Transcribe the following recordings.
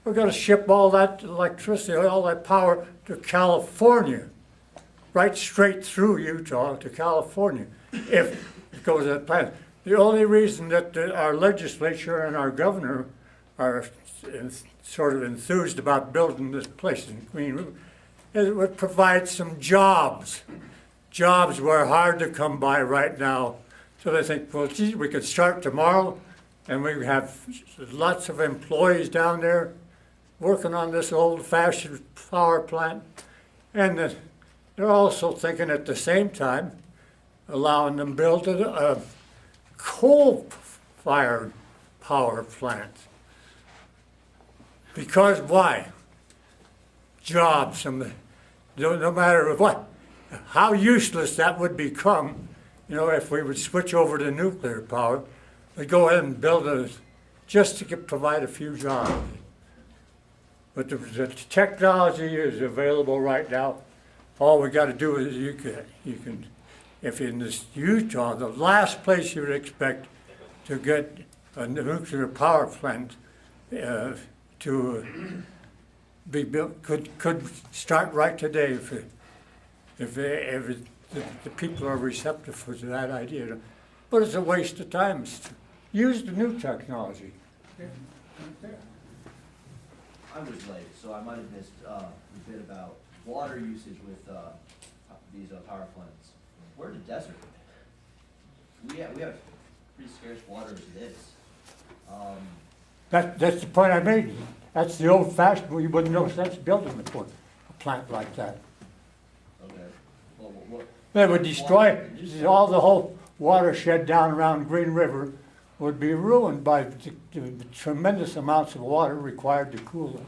we're gonna ship all that electricity, all that power to California, right straight through Utah to California, if it goes to that plan. The only reason that our legislature and our governor are sort of enthused about building this place in Green River is it would provide some jobs. Jobs were hard to come by right now. So they think, well, gee, we could start tomorrow and we have lots of employees down there working on this old-fashioned power plant. And they're also thinking at the same time allowing them build a coal-fired power plant. Because why? Jobs. No matter what, how useless that would become, if we would switch over to nuclear power, we'd go ahead and build just to provide a few jobs. But the technology is available right now. All we got to do is you can, if in this Utah, the last place you would expect to get a nuclear power plant to be built could start right today if the people are receptive to that idea. But it's a waste of time. Use the new technology. I was late, so I might have missed the bit about water usage with these power plants. We're in a desert. We have pretty scarce water as it is. That's the point I made. That's the old-fashioned. You wouldn't know sense building a plant like that. Okay. Well, what? They would destroy all the whole watershed down around Green River would be ruined by the tremendous amounts of water required to cool the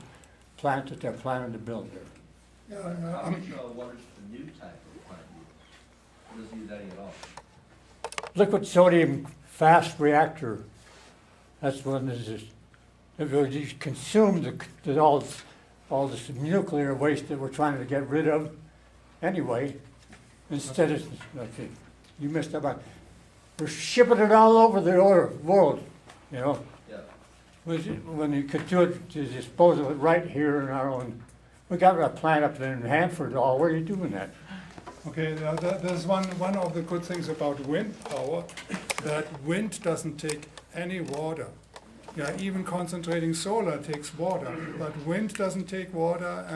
plant that they're planning to build there. How much water does the new type of plant use? It doesn't use any at all. Liquid sodium fast reactor. That's one is just, it would just consume all this nuclear waste that we're trying to get rid of anyway. Instead of, okay, you missed about. We're shipping it all over the world, Yeah. When you could do it, to dispose of it right here in our own. We got a plant up there in Hanford. Where are you doing that? Okay, there's one of the good things about wind power, that wind doesn't take any water. Yeah, even concentrating solar takes water, but wind doesn't take water,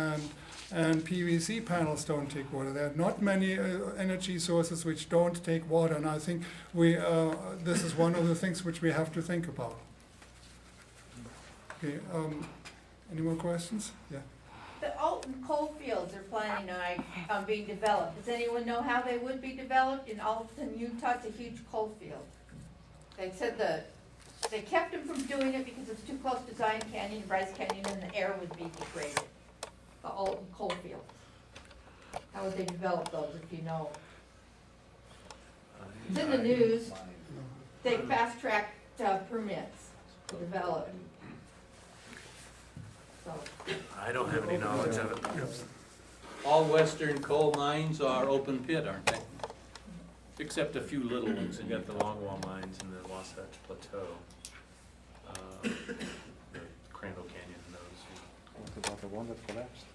and PVC panels don't take water. There are not many energy sources which don't take water, and I think this is one of the things which we have to think about. Okay, any more questions? Yeah. The Alton coal fields are planning on being developed. Does anyone know how they would be developed? In Alton, Utah, it's a huge coal field. They said they kept them from doing it because it's too close to Zion Canyon and Bryce Canyon, and the air would be degraded. The Alton coal fields. How would they develop those, if you know? It's in the news. They fast-tracked permits to develop. So. I don't have any knowledge of it. All western coal mines are open pit, aren't they? Except a few little ones. You got the Longwall mines and the Wasatch Plateau, the Crandall Canyon, and those. What about the one that collapsed?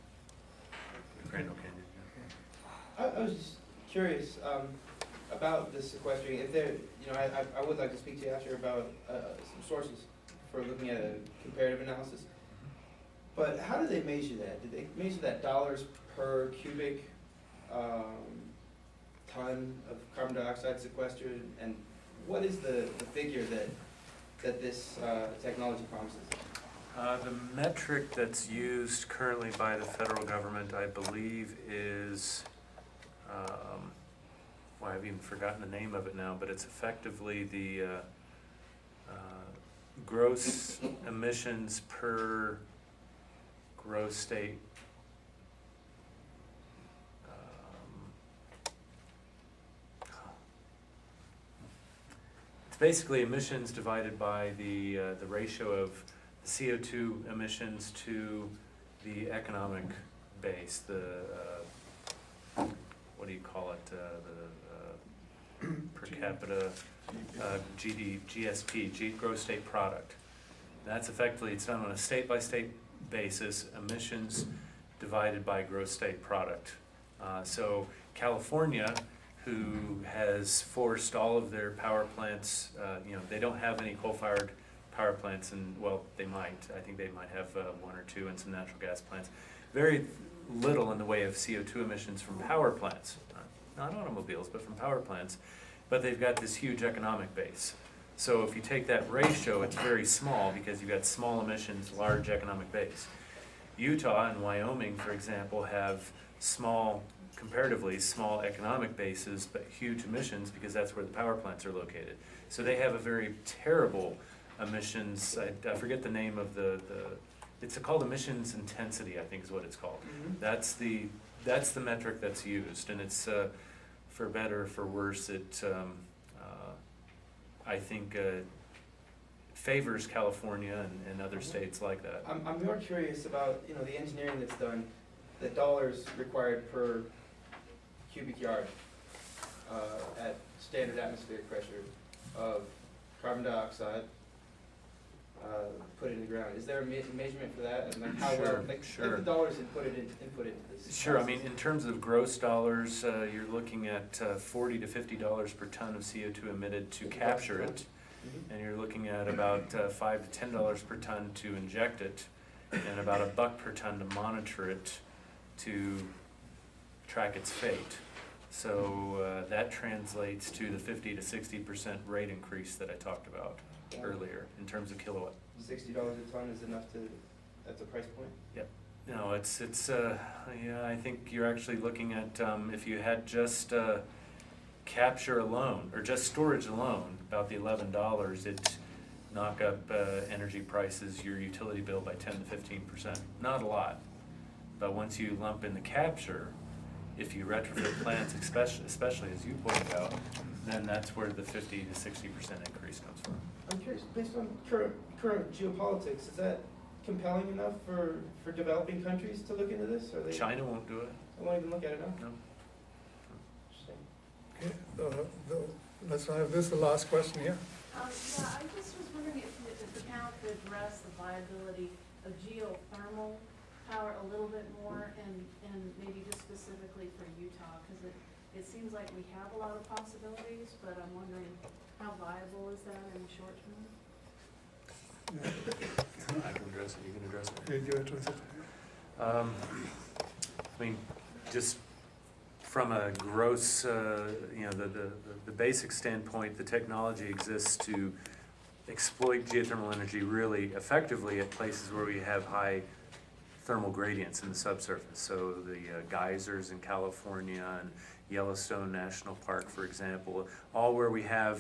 Crandall Canyon, I was just curious about this sequestering. If there, I would like to speak to you after about some sources for looking at a comparative analysis. But how do they measure that? Did they measure that dollars per cubic ton of carbon dioxide sequestered? And what is the figure that this technology promises? the metric that's used currently by the federal government, I believe, is, well, I've even forgotten the name of it now, but it's effectively the gross emissions per gross state. It's basically emissions divided by the ratio of CO2 emissions to the economic base, the what do you call it, the per capita GSP, gross state product. That's effectively, it's done on a state-by-state basis, emissions divided by gross state product. So California, who has forced all of their power plants, they don't have any coal-fired power plants, and, well, they might. I think they might have one or two and some natural gas plants. Very little in the way of CO2 emissions from power plants, not automobiles, but from power plants. But they've got this huge economic base. So if you take that ratio, it's very small because you've got small emissions, large economic base. Utah and Wyoming, for example, have comparatively small economic bases, but huge emissions because that's where the power plants are located. So they have a very terrible emissions, I forget the name of it's called emissions intensity, I think is what it's called. That's the metric that's used, and it's, for better or for worse, it, I think, favors California and other states like that. I'm more curious about, the engineering that's done, the dollars required per cubic yard at standard atmospheric pressure of carbon dioxide put in the ground. Is there a measurement for that? And like how Sure, well, sure. the dollars inputted into this? Sure, I process? mean, in terms of gross dollars, you're looking at $40 to $50 per ton of CO2 emitted to capture it. And you're looking at about $5 to $10 per ton to inject it, and about $1 per ton to monitor it to track its fate. So that translates to the 50 to 60% rate increase that I talked about earlier in terms of kilowatt. $60 a ton is enough that's a price point? No, it's yeah, I think you're actually looking at, if you had just capture alone, or just storage alone, about the $11, it'd knock up energy prices, your utility bill by 10 to 15%. Not a lot, but once you lump in the capture, if you retrofit plants, especially as you pointed out, then that's where the 50 to 60% increase comes from. I'm curious, based on current geopolitics, is that compelling enough for developing countries to look into this? Or China won't do it. They won't even look at it now? No. Interesting. Let's have this, the last question here. Yeah, I just was wondering if the town could address the viability of geothermal power a little bit more, and maybe just specifically for Utah, because it seems like we have a lot of possibilities, but I'm wondering how viable is that in the short term? I can address it, you can address it. Yeah, you address it. I mean, just from a gross, the basic standpoint, the technology exists to exploit geothermal energy really effectively at places where we have high thermal gradients in the subsurface. So the geysers in California and Yellowstone National Park, for example, all where we have